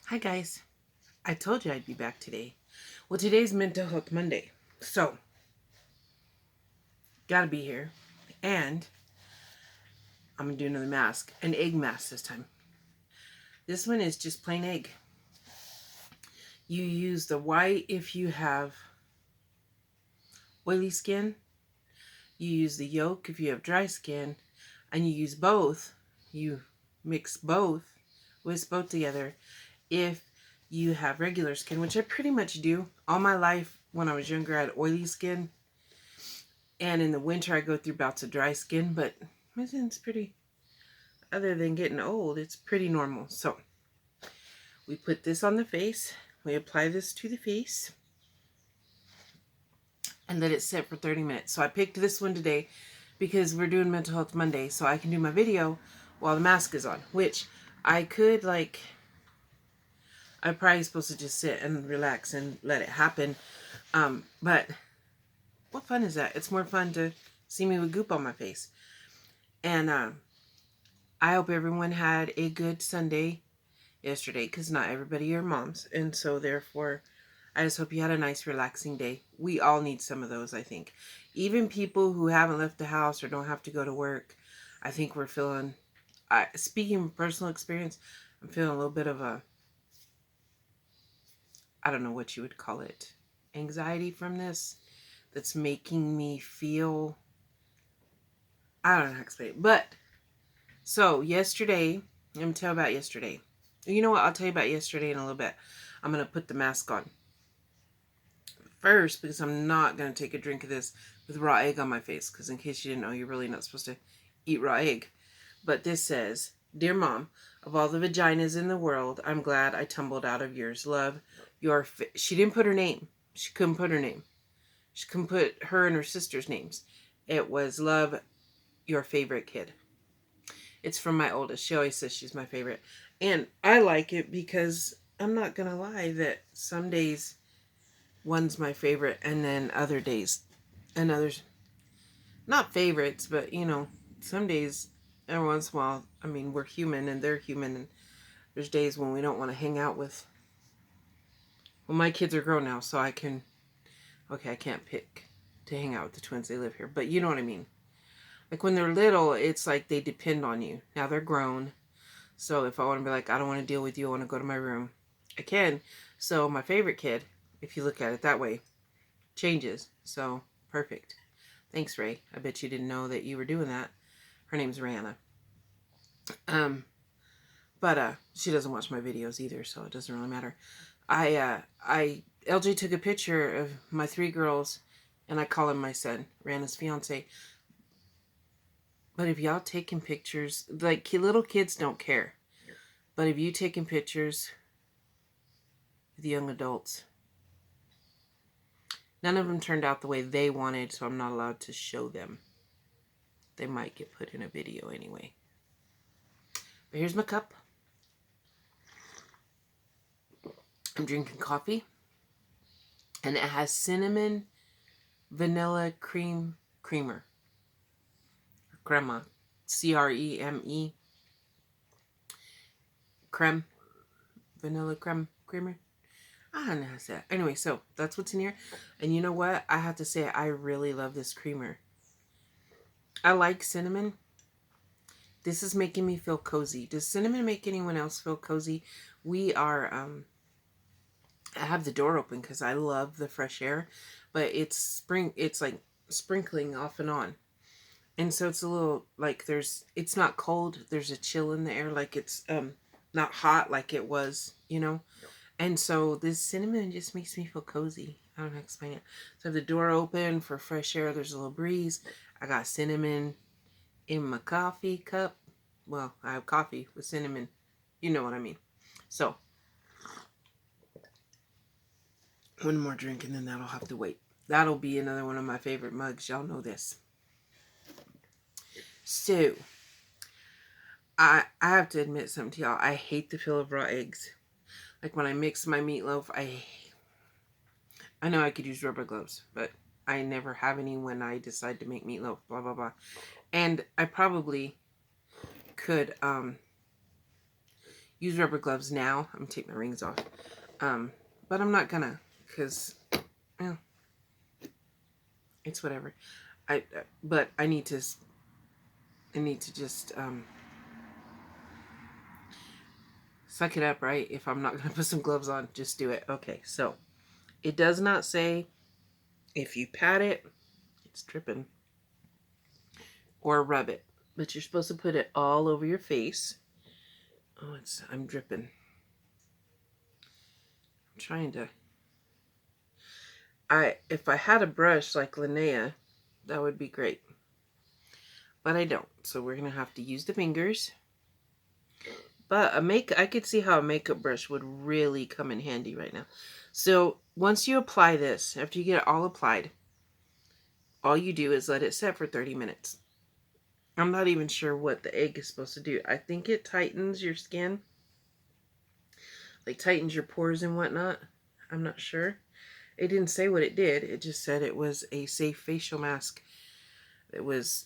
Hi guys, I told you I'd be back today. Well, today's Mental Health Monday, so gotta be here. And I'm gonna do another mask, an egg mask this time. This one is just plain egg. You use the white if you have oily skin, you use the yolk if you have dry skin, and you use both. You mix both, whisk both together if you have regular skin, which I pretty much do. All my life when I was younger, I had oily skin. And in the winter, I go through bouts of dry skin, but it's pretty, other than getting old, it's pretty normal. So we put this on the face. We apply this to the face and let it sit for 30 minutes. So I picked this one today because we're doing Mental Health Monday, so I can do my video while the mask is on, which I could I'm probably supposed to just sit and relax and let it happen. But what fun is that? It's more fun to see me with goop on my face. And I hope everyone had a good Sunday yesterday, because not everybody are moms. And so therefore, I just hope you had a nice relaxing day. We all need some of those, I think. Even people who haven't left the house or don't have to go to work, I think we're feeling, speaking of personal experience, I'm feeling a little bit of a, I don't know what you would call it, anxiety from this that's making me feel, I don't know how to explain it. But, so yesterday, let me tell you about yesterday. You know what? I'll tell you about yesterday in a little bit. I'm going to put the mask on first because I'm not going to take a drink of this with raw egg on my face, because in case you didn't know, you're really not supposed to eat raw egg. But this says, "Dear Mom, of all the vaginas in the world, I'm glad I tumbled out of yours. Love, your..." She didn't put her name. She couldn't put her name. She couldn't put her and her sister's names. It was, "Love, your favorite kid." It's from my oldest. She always says she's my favorite. And I like it because I'm not going to lie that some days one's my favorite and then other days and others, not favorites, but some days, every once in a while, I mean, we're human and they're human. And there's days when we don't want to hang out with, well, my kids are grown now, so I can't pick to hang out with the twins. They live here, but you know what I mean. Like when they're little, it's like they depend on you. Now they're grown. So if I want to be like, I don't want to deal with you, I want to go to my room, I can. So my favorite kid, if you look at it that way, changes. So perfect. Thanks, Ray. I bet you didn't know that you were doing that. Her name's Rihanna. But she doesn't watch my videos either, so it doesn't really matter. LJ took a picture of my 3 girls, and I call him my son, Rihanna's fiance. But if y'all taking pictures, like little kids don't care. But if you taking pictures with young adults, none of them turned out the way they wanted, so I'm not allowed to show them. They might get put in a video anyway. But here's my cup. I'm drinking coffee. And it has cinnamon vanilla creamer. Crema. C-R-E-M-E. Creme. Vanilla creamer. I don't know how to say that. Anyway, so that's what's in here. And you know what? I have to say, I really love this creamer. I like cinnamon. This is making me feel cozy. Does cinnamon make anyone else feel cozy? We are, I have the door open because I love the fresh air, but it's like sprinkling off and on. And so it's a little like it's not cold. There's a chill in the air. Like it's not hot like it was, And so this cinnamon just makes me feel cozy. I don't know how to explain it. So I have the door open for fresh air. There's a little breeze. I got cinnamon in my coffee cup. Well, I have coffee with cinnamon. You know what I mean. So one more drink and then that'll have to wait. That'll be another one of my favorite mugs. Y'all know this. So, I have to admit something to y'all. I hate the feel of raw eggs. Like when I mix my meatloaf, I know I could use rubber gloves, but I never have any when I decide to make meatloaf, blah, blah, blah. And I probably could, use rubber gloves now. I'm going to take my rings off. But I'm not going to, because, well, it's whatever. But I need to just, suck it up, right? If I'm not going to put some gloves on, just do it. Okay, so it does not say if you pat it, it's dripping, or rub it. But you're supposed to put it all over your face. Oh, I'm dripping. I'm trying to. If I had a brush like Linnea, that would be great. But I don't. So we're going to have to use the fingers. But I could see how a makeup brush would really come in handy right now. So once you apply this, after you get it all applied, all you do is let it set for 30 minutes. I'm not even sure what the egg is supposed to do. I think it tightens your skin. Like tightens your pores and whatnot. I'm not sure. It didn't say what it did. It just said it was a safe facial mask. It was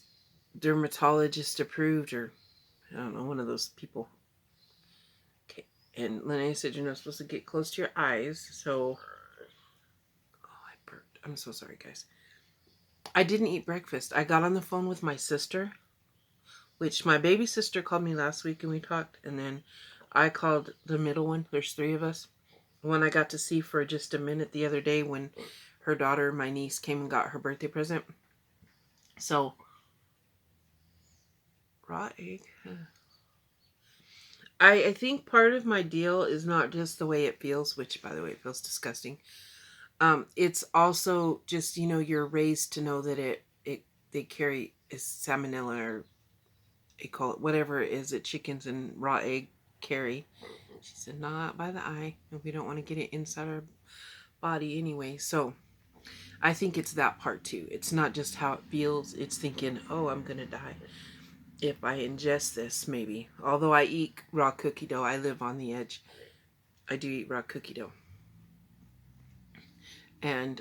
dermatologist approved, or I don't know, one of those people. Okay. And Linnea said you're not supposed to get close to your eyes. So, oh, I burped. I'm so sorry, guys. I didn't eat breakfast. I got on the phone with my sister, which my baby sister called me last week and we talked. And then I called the middle one. There's 3 of us. One I got to see for just a minute the other day when her daughter, my niece, came and got her birthday present. So, raw egg. I think part of my deal is not just the way it feels, which, by the way, it feels disgusting. It's also just, you're raised to know that they carry is salmonella, or they call it whatever it is that chickens and raw egg carry. She said, not by the eye. We don't want to get it inside our body anyway. So I think it's that part too. It's not just how it feels. It's thinking, oh, I'm going to die if I ingest this, maybe. Although I eat raw cookie dough, I live on the edge. I do eat raw cookie dough. And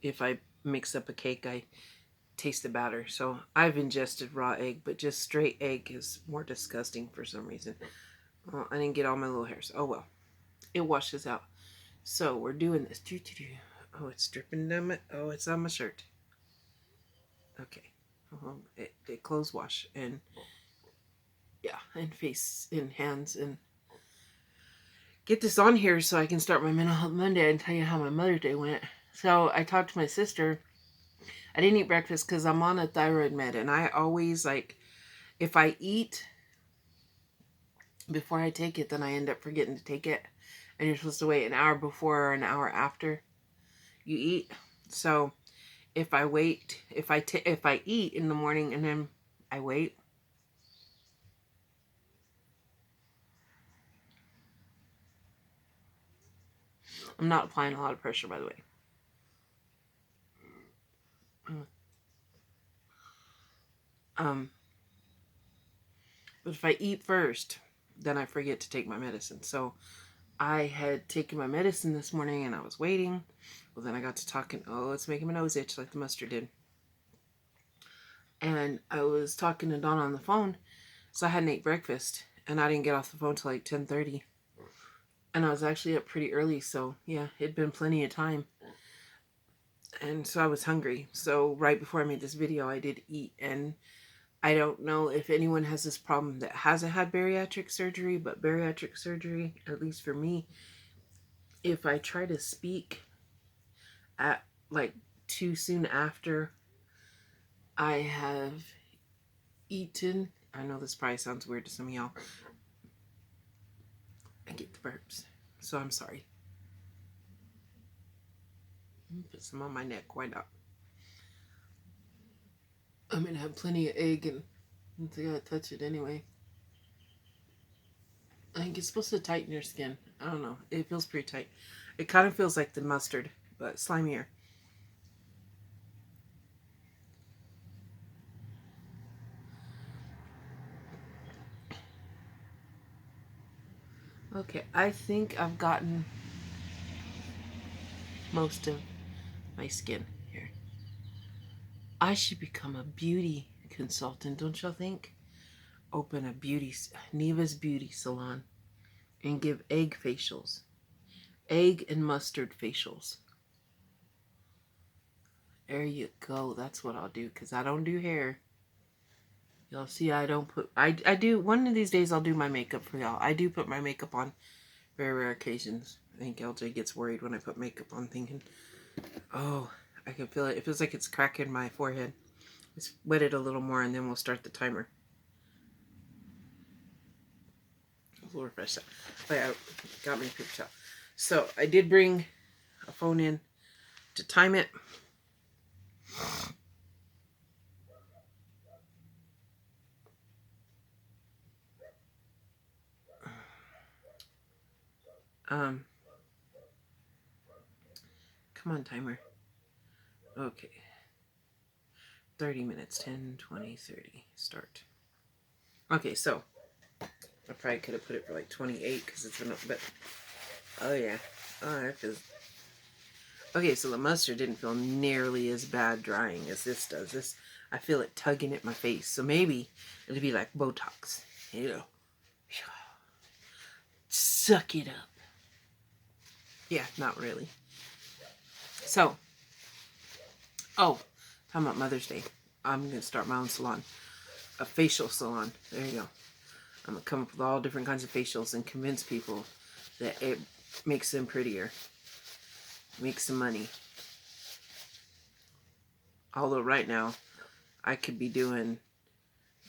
if I mix up a cake, I taste the batter. So I've ingested raw egg, but just straight egg is more disgusting for some reason. I didn't get all my little hairs. Oh well. It washes out. So we're doing this. Oh, it's dripping down my... Oh, it's on my shirt. Okay. It clothes wash. And yeah, and face and hands, and get this on here so I can start my mental health Monday and tell you how my Mother's Day went. So I talked to my sister. I didn't eat breakfast because I'm on a thyroid med, and I always, like, if I eat before I take it, then I end up forgetting to take it. And you're supposed to wait an hour before or an hour after you eat. So if I wait, if I eat in the morning and then I wait, I'm not applying a lot of pressure, by the way. But if I eat first, then I forget to take my medicine. So I had taken my medicine this morning and I was waiting. Well, then I got to talking. Oh, it's making my nose itch like the mustard did. And I was talking to Donna on the phone. So I hadn't ate breakfast. And I didn't get off the phone till like 10:30. And I was actually up pretty early. So yeah, it'd been plenty of time. And so I was hungry. So right before I made this video, I did eat. And I don't know if anyone has this problem that hasn't had bariatric surgery, but bariatric surgery, at least for me, if I try to speak at like too soon after I have eaten, I know this probably sounds weird to some of y'all, I get the burps. So I'm sorry. Put some on my neck, why not? I'm gonna have plenty of egg and I gotta touch it anyway. I think it's supposed to tighten your skin. I don't know. It feels pretty tight. It kind of feels like the mustard, but slimier. Okay, I think I've gotten most of my skin here. I should become a beauty consultant, don't y'all think? Open a Neva's beauty salon. and give egg facials. Egg and mustard facials. There you go. That's what I'll do, because I don't do hair. Y'all see, I don't put... I do... One of these days, I'll do my makeup for y'all. I do put my makeup on very rare occasions. I think LJ gets worried when I put makeup on, thinking, oh, I can feel it. It feels like it's cracking my forehead. Let's wet it a little more, and then we'll start the timer. We'll refresh that. Oh yeah, got me a paper towel. So I did bring a phone in to time it. Come on, timer. Okay. 30 minutes. 10, 20, 30. Start. Okay, so I probably could have put it for like 28 because it's been up, but oh yeah. Oh, that feels... Okay, so the mustard didn't feel nearly as bad drying as this does. This, I feel it tugging at my face. So maybe it'll be like Botox. You know. Suck it up. Yeah, not really. So, oh, talking about Mother's Day. I'm going to start my own salon. A facial salon. There you go. I'm going to come up with all different kinds of facials and convince people that it makes them prettier. Makes some money. Although right now, I could be doing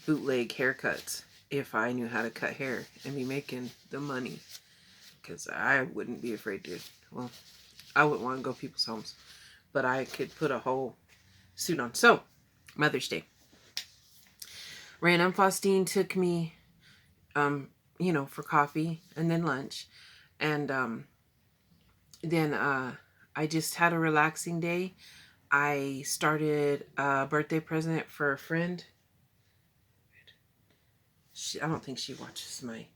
bootleg haircuts if I knew how to cut hair and be making the money. Because I wouldn't be afraid to. Well, I wouldn't want to go to people's homes. But I could put a whole suit on. So, Mother's Day. Random Faustine took me, you know, for coffee and then lunch. And then I just had a relaxing day. I started a birthday present for a friend. I don't think she watches my...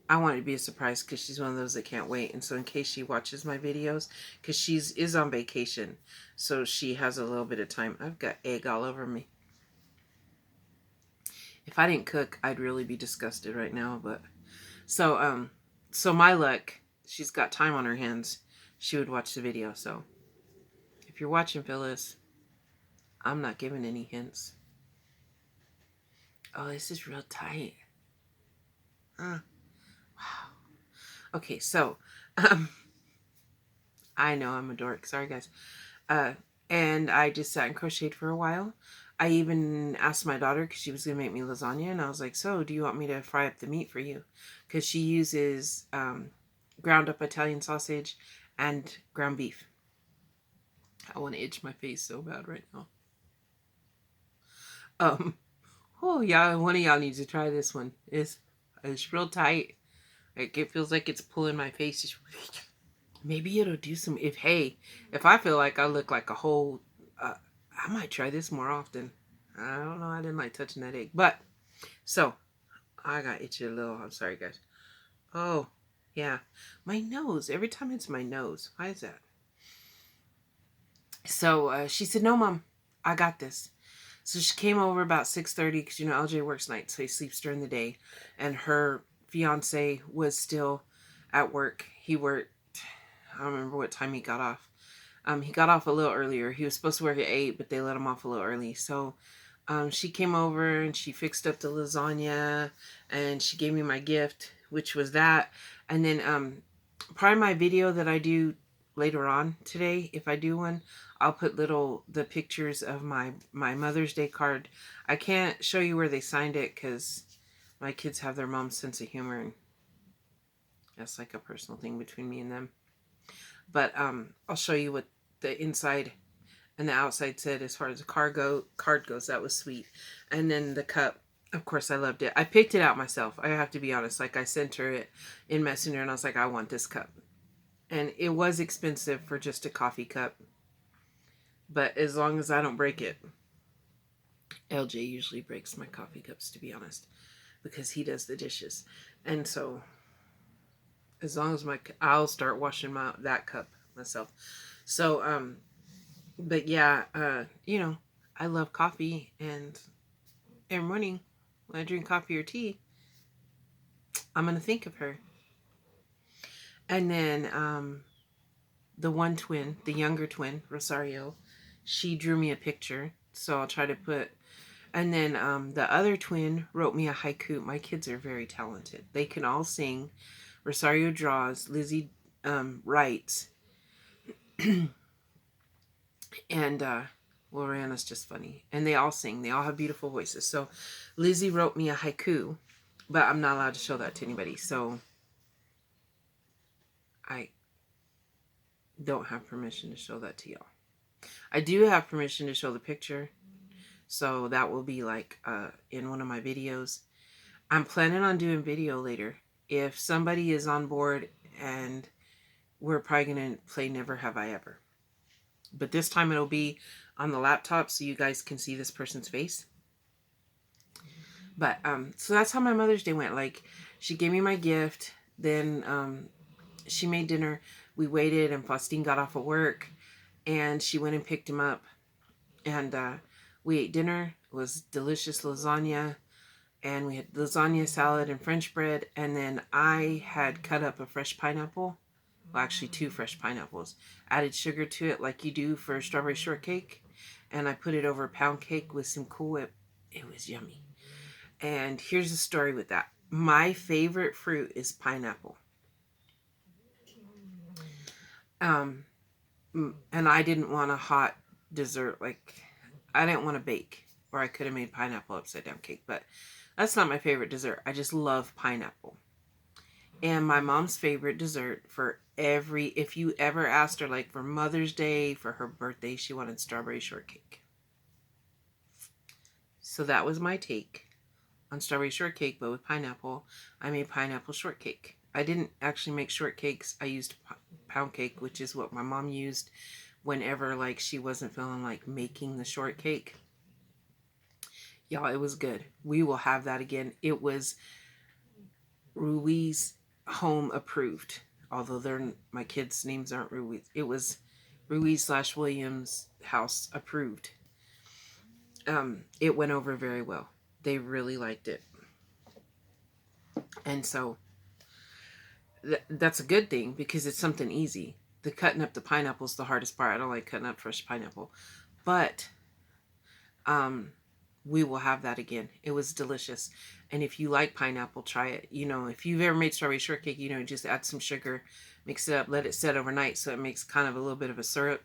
I want it to be a surprise because she's one of those that can't wait. And so in case she watches my videos, because she is on vacation, so she has a little bit of time. I've got egg all over me. If I didn't cook, I'd really be disgusted right now. But so my luck, she's got time on her hands. She would watch the video. So if you're watching, Phyllis, I'm not giving any hints. Oh, this is real tight. Wow. Okay, so I know I'm a dork. Sorry, guys. And I just sat and crocheted for a while. I even asked my daughter, because she was going to make me lasagna, and I was like, so do you want me to fry up the meat for you? Because she uses ground up Italian sausage and ground beef. I want to itch my face so bad right now. Oh yeah, one of y'all needs to try this one. It's real tight. Like, it feels like it's pulling my face. Maybe it'll do some... If I feel like I look like a whole... I might try this more often. I don't know. I didn't like touching that egg. But, so, I got itchy a little. I'm sorry, guys. Oh, yeah. My nose. Every time it's my nose. Why is that? So, she said, no, Mom. I got this. So, she came over about 6:30 because, you know, LJ works nights, so he sleeps during the day. And her fiance was still at work. He worked... I don't remember what time he got off. He got off a little earlier. He was supposed to work at 8, but they let him off a little early. So she came over and she fixed up the lasagna and she gave me my gift, which was that. And then probably my video that I do later on today, if I do one, I'll put the pictures of my Mother's Day card. I can't show you where they signed it because my kids have their mom's sense of humor, and that's like a personal thing between me and them. But I'll show you what the inside and the outside said as far as the card goes. That was sweet. And then the cup, of course, I loved it. I picked it out myself. I have to be honest. Like, I sent her it in Messenger, and I was like, I want this cup. And it was expensive for just a coffee cup. But as long as I don't break it. LJ usually breaks my coffee cups, to be honest, because he does the dishes. And so... as long as I'll start washing that cup myself. So, but yeah, you know, I love coffee, and every morning when I drink coffee or tea, I'm going to think of her. And then the one twin, the younger twin, Rosario, she drew me a picture. So I'll try to put. And then the other twin wrote me a haiku. My kids are very talented. They can all sing. Rosario draws. Lizzie writes. And well, Rihanna's just funny. And they all sing. They all have beautiful voices. So Lizzie wrote me a haiku, but I'm not allowed to show that to anybody. So I don't have permission to show that to y'all. I do have permission to show the picture. So that will be like in one of my videos. I'm planning on doing video later. If somebody is on board, and we're probably going to play Never Have I Ever. But this time it'll be on the laptop so you guys can see this person's face. But so that's how my Mother's Day went. Like, she gave me my gift. Then she made dinner. We waited, and Faustine got off of work, and she went and picked him up. And we ate dinner. It was delicious lasagna. And we had lasagna, salad, and French bread. And then I had cut up a fresh pineapple. Well, actually 2 fresh pineapples. Added sugar to it like you do for strawberry shortcake. And I put it over a pound cake with some Cool Whip. It was yummy. And here's the story with that. My favorite fruit is pineapple. And I didn't want a hot dessert. Like, I didn't want to bake. Or I could have made pineapple upside down cake. But that's not my favorite dessert. I just love pineapple. And my mom's favorite dessert for if you ever asked her, like for Mother's Day, for her birthday, she wanted strawberry shortcake. So that was my take on strawberry shortcake, but with pineapple. I made pineapple shortcake. I didn't actually make shortcakes. I used pound cake, which is what my mom used whenever like she wasn't feeling like making the shortcake. Y'all, it was good. We will have that again. It was Ruiz home approved, although my kids' names aren't Ruiz. It was Ruiz/Williams house approved. It went over very well. They really liked it. And so that's a good thing because it's something easy. The cutting up the pineapple is the hardest part. I don't like cutting up fresh pineapple. But we will have that again. It was delicious. And if you like pineapple, try it. You know, if you've ever made strawberry shortcake, you know, just add some sugar, mix it up, let it set overnight so it makes kind of a little bit of a syrup.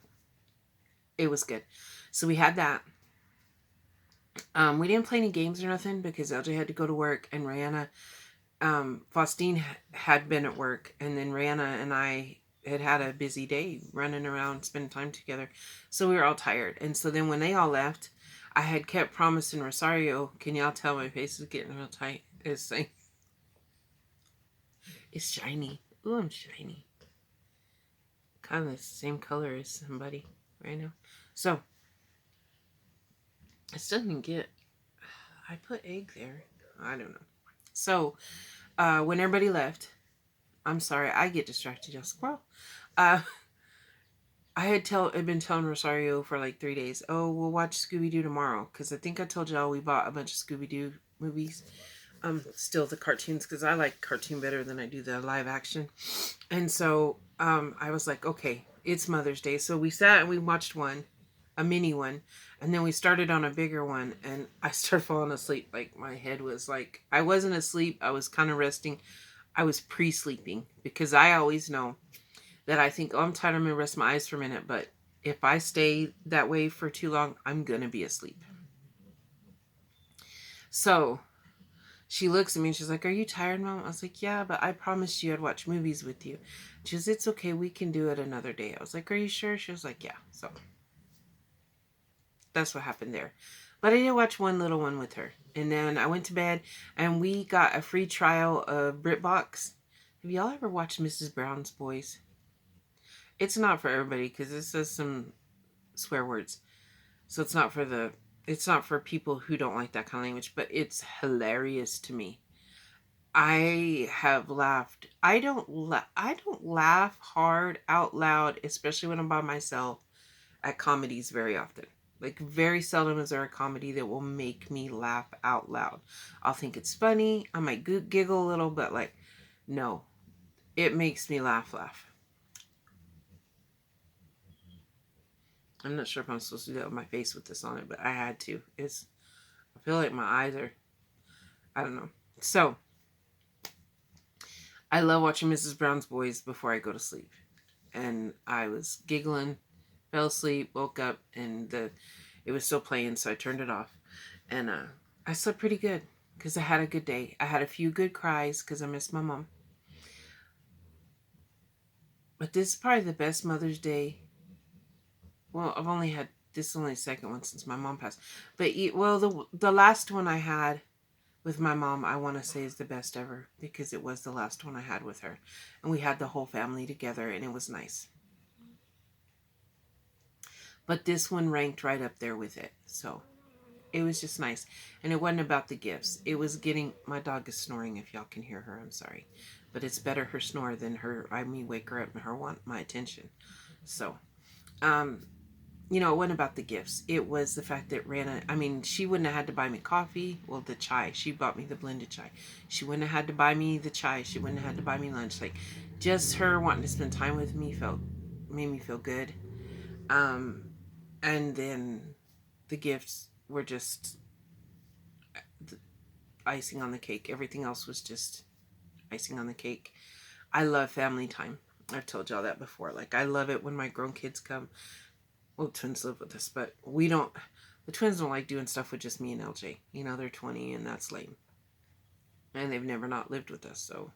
It was good. So we had that. We didn't play any games or nothing because LJ had to go to work, and Rihanna, Faustine had been at work, and then Rihanna and I had a busy day running around, spending time together. So we were all tired. And so then when they all left, I had kept promising Rosario, can y'all tell my face is getting real tight? It's like, it's shiny. Ooh, I'm shiny. Kind of the same color as somebody right now. So, I still didn't get, I put egg there. I don't know. So, when everybody left, I'm sorry, I get distracted, y'all. Squirrel. I had been telling Rosario for like 3 days, oh, we'll watch Scooby-Doo tomorrow. Because I think I told y'all we bought a bunch of Scooby-Doo movies. Still the cartoons, because I like cartoon better than I do the live action. And so I was like, okay, it's Mother's Day. So we sat and we watched one, a mini one. And then we started on a bigger one. And I started falling asleep. Like my head was like, I wasn't asleep. I was kind of resting. I was pre-sleeping. Because I always know that I think, oh, I'm tired, I'm going to rest my eyes for a minute. But if I stay that way for too long, I'm going to be asleep. So she looks at me and she's like, are you tired, Mom? I was like, yeah, but I promised you I'd watch movies with you. She goes, it's okay, we can do it another day. I was like, are you sure? She was like, yeah. So that's what happened there. But I did watch one little one with her. And then I went to bed and we got a free trial of BritBox. Have y'all ever watched Mrs. Brown's Boys? It's not for everybody because it says some swear words. So it's not for people who don't like that kind of language, but it's hilarious to me. I have laughed. I don't laugh hard out loud, especially when I'm by myself, at comedies very often. Like very seldom is there a comedy that will make me laugh out loud. I'll think it's funny. I might giggle a little, but like, no. It makes me laugh. I'm not sure if I'm supposed to do that with my face with this on it, but I had to. I feel like my eyes are, I don't know. So, I love watching Mrs. Brown's Boys before I go to sleep. And I was giggling, fell asleep, woke up, and it was still playing, so I turned it off. And I slept pretty good because I had a good day. I had a few good cries because I missed my mom. But this is probably the best Mother's Day. Well, I've only had this is only the second one since my mom passed. But the last one I had with my mom, I want to say is the best ever because it was the last one I had with her. And we had the whole family together and it was nice. But this one ranked right up there with it. So it was just nice. And it wasn't about the gifts. It was getting, my dog is snoring if y'all can hear her. I'm sorry. But it's better her snore than wake her up and her want my attention. So, it wasn't about the gifts. It was the fact that she wouldn't have had to buy me coffee. Well, the chai. She bought me the blended chai. She wouldn't have had to buy me the chai. She wouldn't have had to buy me lunch. Like, just her wanting to spend time with me made me feel good. And then the gifts were just the icing on the cake. Everything else was just icing on the cake. I love family time. I've told y'all that before. Like, I love it when my grown kids come. Well, twins live with us, but the twins don't like doing stuff with just me and LJ. They're 20 and that's lame. And they've never not lived with us, so.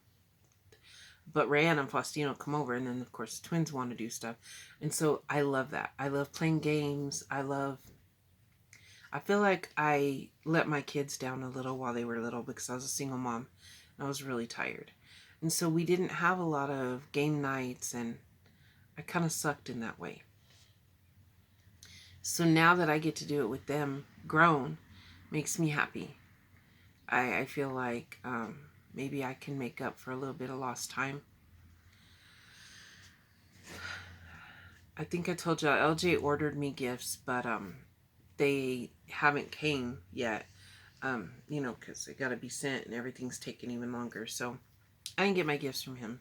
But Rayanne and Faustino come over, and then, of course, the twins want to do stuff. And so I love that. I love playing games. I feel like I let my kids down a little while they were little because I was a single mom. And I was really tired. And so we didn't have a lot of game nights, and I kind of sucked in that way. So now that I get to do it with them grown, makes me happy. I feel like maybe I can make up for a little bit of lost time. I think I told you LJ ordered me gifts, but they haven't came yet. Because they got to be sent and everything's taking even longer. So I didn't get my gifts from him.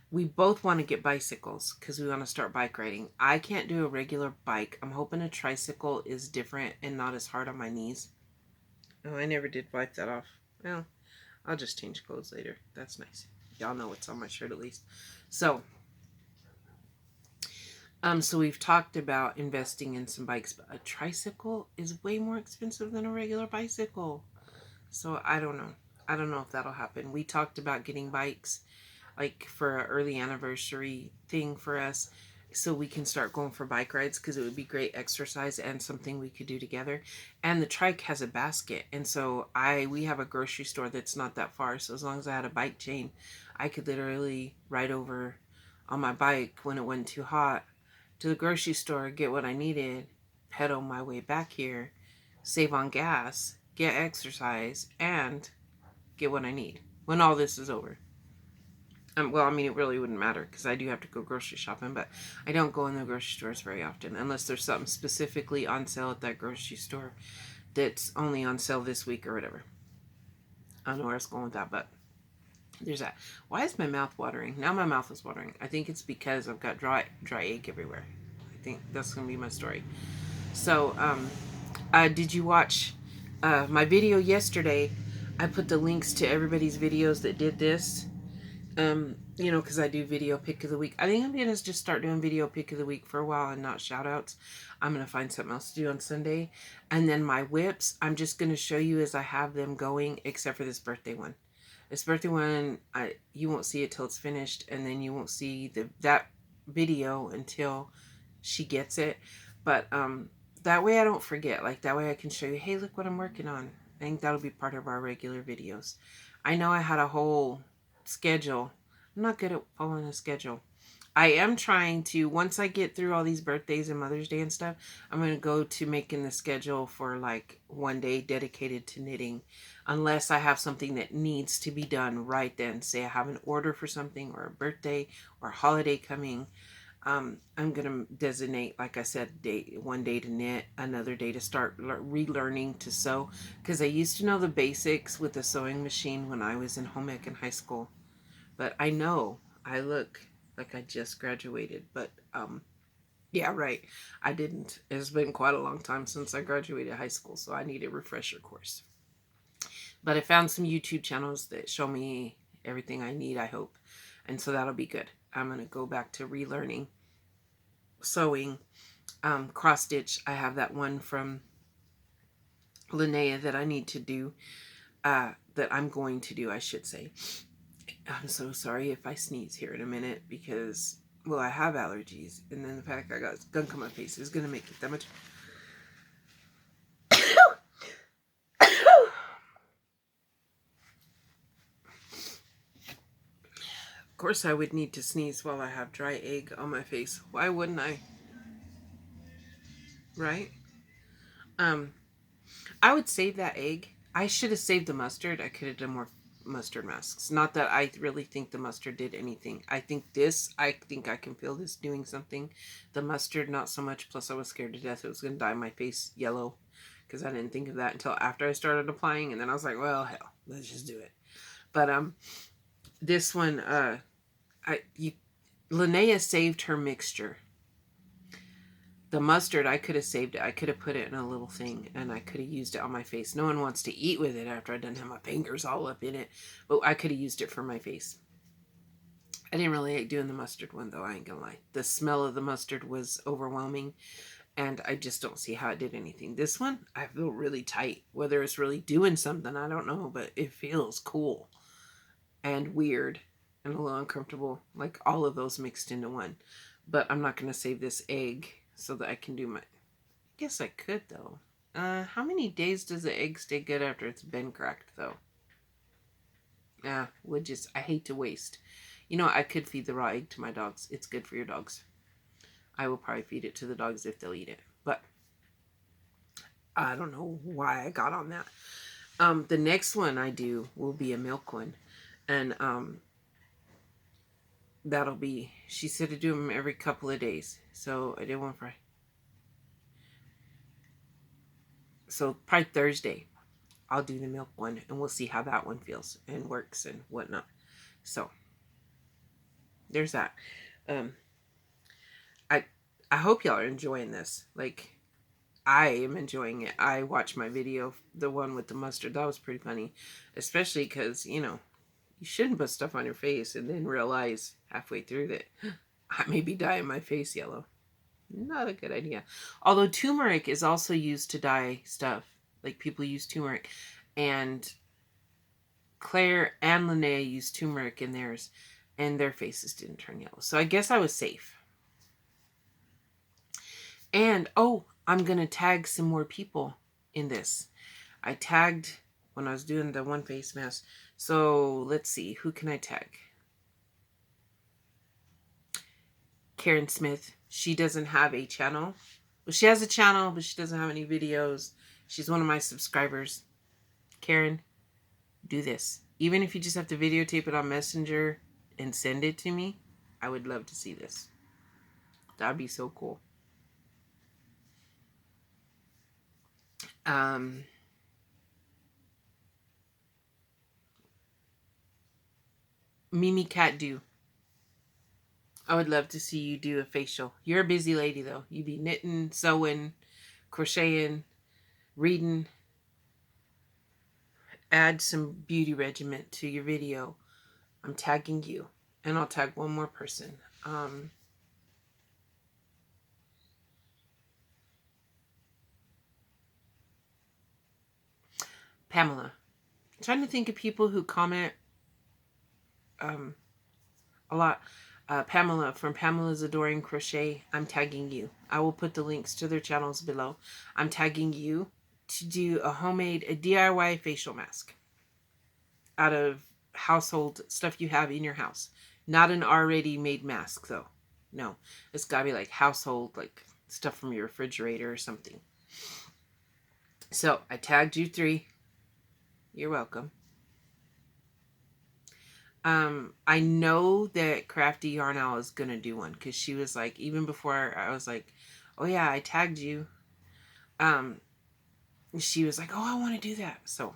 We both want to get bicycles because we want to start bike riding. I can't do a regular bike. I'm hoping a tricycle is different and not as hard on my knees. Oh, I never did wipe that off. Well, I'll just change clothes later. That's nice. Y'all know what's on my shirt at least. So we've talked about investing in some bikes, but a tricycle is way more expensive than a regular bicycle. So I don't know. I don't know if that'll happen. We talked about getting bikes like for an early anniversary thing for us so we can start going for bike rides because it would be great exercise and something we could do together. And the trike has a basket, and so we have a grocery store that's not that far, so as long as I had a bike chain, I could literally ride over on my bike when it wasn't too hot to the grocery store, get what I needed, pedal my way back here, save on gas, get exercise, and get what I need when all this is over. It really wouldn't matter because I do have to go grocery shopping, but I don't go in the grocery stores very often unless there's something specifically on sale at that grocery store that's only on sale this week or whatever. I don't know where I was going with that, but there's that. Why is my mouth watering? Now my mouth is watering. I think it's because I've got dry egg everywhere. I think that's going to be my story. So, did you watch my video yesterday? I put the links to everybody's videos that did this. Because I do video pick of the week. I think I'm going to just start doing video pick of the week for a while and not shout outs. I'm going to find something else to do on Sunday. And then my whips, I'm just going to show you as I have them going, except for this birthday one. This birthday one, you won't see it till it's finished, and then you won't see that video until she gets it. But that way I don't forget. Like, that way I can show you, hey, look what I'm working on. I think that'll be part of our regular videos. I know I had a whole schedule. I'm not good at following a schedule. I am trying to, once I get through all these birthdays and Mother's Day and stuff, I'm going to go to making the schedule for like one day dedicated to knitting, unless I have something that needs to be done right then. Say I have an order for something or a birthday or a holiday coming. I'm going to designate, like I said, one day to knit, another day to start relearning to sew, because I used to know the basics with the sewing machine when I was in home ec in high school. But I know I look like I just graduated, but yeah, right. I didn't. It's been quite a long time since I graduated high school, so I need a refresher course. But I found some YouTube channels that show me everything I need, I hope. And so that'll be good. I'm going to go back to relearning sewing, cross stitch. I have that one from Linnea that I need to do, that I'm going to do, I should say. I'm so sorry if I sneeze here in a minute because, well, I have allergies. And then the fact I got gunk on my face is going to make it that much. Of course, I would need to sneeze while I have dry egg on my face. Why wouldn't I? Right? Um, I would save that egg. I should have saved the mustard. I could have done more mustard masks. Not that I really think the mustard did anything. I think I think I can feel this doing something. The mustard, not so much. Plus, I was scared to death it was going to dye my face yellow because I didn't think of that until after I started applying. And then I was like, well, hell, let's just do it. But this one, Linnea saved her mixture. The mustard, I could have saved it. I could have put it in a little thing and I could have used it on my face. No one wants to eat with it after I done have my fingers all up in it. But I could have used it for my face. I didn't really like doing the mustard one though, I ain't gonna lie. The smell of the mustard was overwhelming and I just don't see how it did anything. This one, I feel really tight. Whether it's really doing something, I don't know, but it feels cool and weird and a little uncomfortable. Like all of those mixed into one. But I'm not gonna save this egg so that I can do my... I guess I could, though. How many days does the egg stay good after it's been cracked, though? I hate to waste. You know, I could feed the raw egg to my dogs. It's good for your dogs. I will probably feed it to the dogs if they'll eat it. But I don't know why I got on that. The next one I do will be a milk one. And that'll be... She said to do them every couple of days. So I did one for... So probably Thursday, I'll do the milk one and we'll see how that one feels and works and whatnot. So there's that. I hope y'all are enjoying this. Like, I am enjoying it. I watched my video, the one with the mustard. That was pretty funny. Especially because, you know, you shouldn't put stuff on your face and then realize halfway through that I may be dyeing my face yellow. Not a good idea. Although turmeric is also used to dye stuff. Like people use turmeric. And Claire and Linnea used turmeric in theirs. And their faces didn't turn yellow. So I guess I was safe. And, oh, I'm going to tag some more people in this. I tagged when I was doing the one face mask. So let's see. Who can I tag? Karen Smith. She doesn't have a channel. Well, she has a channel, but she doesn't have any videos. She's one of my subscribers. Karen, do this. Even if you just have to videotape it on Messenger and send it to me, I would love to see this. That'd be so cool. Mimi Cat Do. I would love to see you do a facial. You're a busy lady, though. You be knitting, sewing, crocheting, reading. Add some beauty regiment to your video. I'm tagging you. And I'll tag one more person. Pamela. I'm trying to think of people who comment a lot. Pamela from Pamela's Adoring Crochet. I'm tagging you. I will put the links to their channels below. I'm tagging you to do a DIY facial mask out of household stuff you have in your house. Not an already made mask, though. No, it's got to be like household, like stuff from your refrigerator or something. So I tagged you 3. You're welcome. I know that Crafty Yarn Owl is going to do one because she was like, even before I was like, oh yeah, I tagged you. She was like, oh, I want to do that. So,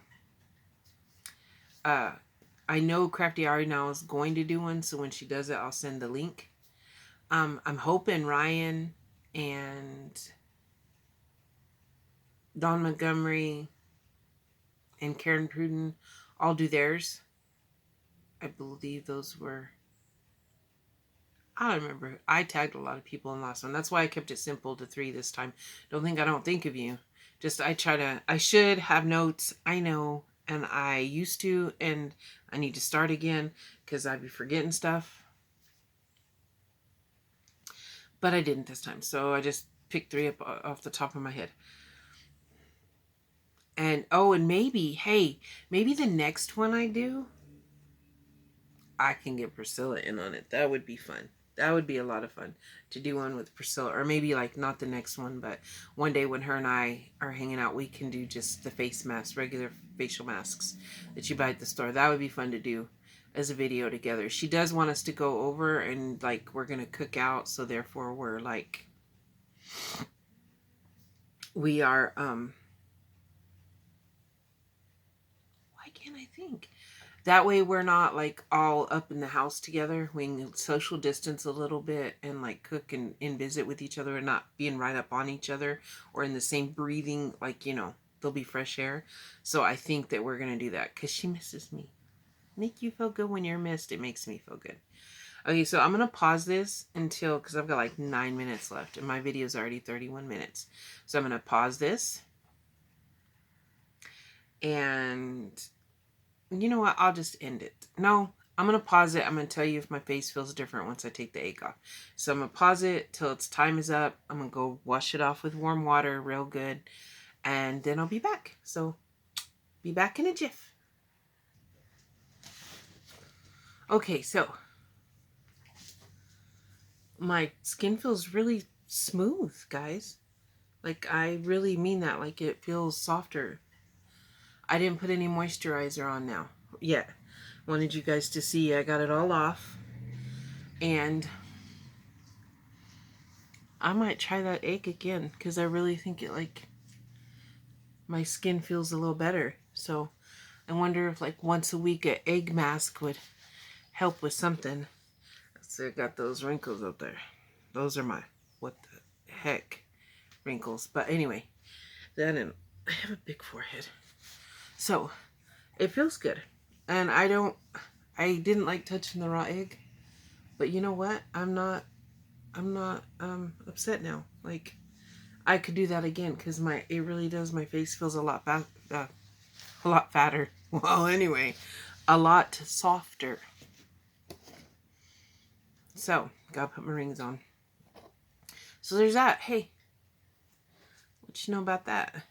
I know Crafty Ari now is going to do one, so when she does it, I'll send the link. I'm hoping Ryan and Dawn Montgomery and Karen Pruden all do theirs. I believe those were... I don't remember. I tagged a lot of people in the last one. That's why I kept it simple to 3 this time. I don't think of you. Just I should have notes. I know. And I used to. And I need to start again. Because I'd be forgetting stuff. But I didn't this time. So I just picked 3 up off the top of my head. And, oh, and maybe, hey, maybe the next one I do, I can get Priscilla in on it. That would be fun. That would be a lot of fun to do one with Priscilla. Or maybe like not the next one, but one day when her and I are hanging out, we can do just the face masks, regular facial masks that you buy at the store. That would be fun to do as a video together. She does want us to go over and like we're going to cook out. So therefore we're like, we are, why can't I think? That way we're not like all up in the house together. We can social distance a little bit and like cook and visit with each other and not being right up on each other or in the same breathing, like, you know, there'll be fresh air. So I think that we're going to do that because she misses me. Make you feel good when you're missed. It makes me feel good. Okay, so I'm going to pause this until, because I've got like 9 minutes left and my video is already 31 minutes. So I'm going to pause this. And you know what? I'll just end it. No, I'm going to pause it. I'm going to tell you if my face feels different once I take the egg off. So I'm going to pause it till its time is up. I'm going to go wash it off with warm water real good. And then I'll be back. So be back in a jiff. Okay, so my skin feels really smooth, guys. Like, I really mean that. Like, it feels softer. I didn't put any moisturizer on now yet. Wanted you guys to see I got it all off. And I might try that egg again because I really think it, like, my skin feels a little better. So I wonder if like once a week an egg mask would help with something. So I got those wrinkles up there. Those are my what the heck wrinkles. But anyway, then I have a big forehead. So it feels good. And I didn't like touching the raw egg. But you know what? I'm not upset now. Like, I could do that again because it really does. My face feels a lot fatter. Well, anyway, a lot softer. So, gotta put my rings on. So there's that. Hey, what you know about that?